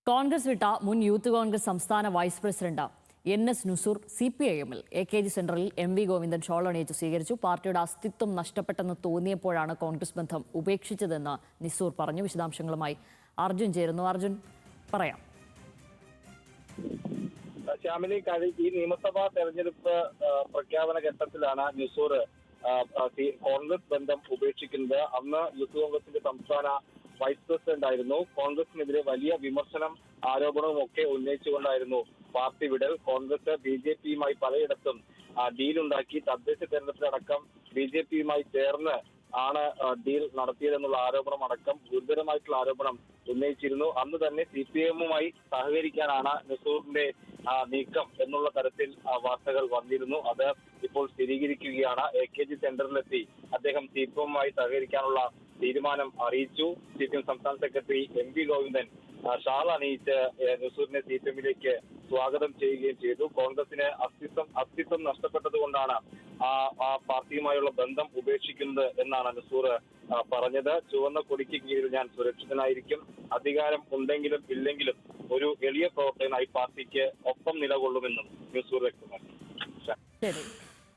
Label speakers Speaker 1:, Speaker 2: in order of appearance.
Speaker 1: കോൺഗ്രസ് വിട്ട മുൻ youth congress സംസ്ഥാന വൈസ് പ്രസിഡന്റ് NS നുസൂർ CPIM-ൽ AKG സെന്ററിൽ MV ഗോവിന്ദൻ ഷോൾ അണിയിച്ച് സ്വീകരിച്ചു. പാർട്ടിയുടെ അസ്തിത്വം നഷ്ടപ്പെട്ടെന്ന് തോന്നിയപ്പോഴാണ് കോൺഗ്രസ് ബന്ധം ഉപേക്ഷിച്ചതെന്ന് നിസൂർ പറഞ്ഞു. വിശദാംശങ്ങളുമായി അർജുൻ ചേരുന്നു. അർജുൻ, പറയാം.
Speaker 2: ശ്യാമിലി, ഈ നിയമസഭാ തെരഞ്ഞെടുപ്പ് പ്രഖ്യാപന ഘട്ടത്തിലാണ് നിസൂർ കോൺഗ്രസ് ബന്ധം ഉപേക്ഷിക്കുന്നത്. അന്ന് യൂത്ത് കോൺഗ്രസിന്റെ സംസ്ഥാന വൈസ് പ്രസിഡന്റ് ആയിരുന്നു. കോൺഗ്രസിനെതിരെ വലിയ വിമർശനം, ആരോപണവും ഒക്കെ ഉന്നയിച്ചുകൊണ്ടായിരുന്നു പാർട്ടി വിടൽ. കോൺഗ്രസ് BJP-യുമായി പലയിടത്തും ഡീലുണ്ടാക്കി. തദ്ദേശ തെരഞ്ഞെടുപ്പിലടക്കം BJP-യുമായി ചേർന്ന് ആണ് ഡീൽ നടത്തിയതെന്നുള്ള ആരോപണം അടക്കം ഗുരുതരമായിട്ടുള്ള ആരോപണം ഉന്നയിച്ചിരുന്നു. അന്ന് തന്നെ CPIM-യുമായി സഹകരിക്കാനാണ് നിസൂറിന്റെ നീക്കം എന്നുള്ള തരത്തിൽ വാർത്തകൾ വന്നിരുന്നു. അത് ഇപ്പോൾ സ്ഥിരീകരിക്കുകയാണ്. AKG സെന്ററിലെത്തി അദ്ദേഹം CPIM-യുമായി സഹകരിക്കാനുള്ള തീരുമാനം അറിയിച്ചു. CPIM സംസ്ഥാന സെക്രട്ടറി MV ഗോവിന്ദൻ ഷാൾ അണിയിച്ച് നിസൂറിനെ CPIM-ലേക്ക് സ്വാഗതം ചെയ്യുകയും ചെയ്തു. കോൺഗ്രസിന് അസ്തിത്വം നഷ്ടപ്പെട്ടതുകൊണ്ടാണ് ആ പാർട്ടിയുമായുള്ള ബന്ധം ഉപേക്ഷിക്കുന്നത് എന്നാണ് നിസൂർ പറഞ്ഞത്. ചുവന്ന കൊടിക്ക് കീഴിൽ ഞാൻ സുരക്ഷിതനായിരിക്കും. അധികാരം ഉണ്ടെങ്കിലും ഇല്ലെങ്കിലും ഒരു എളിയ പ്രവർത്തകനായി പാർട്ടിക്ക് ഒപ്പം നിലകൊള്ളുമെന്നും നിസൂർ വ്യക്തമാക്കി.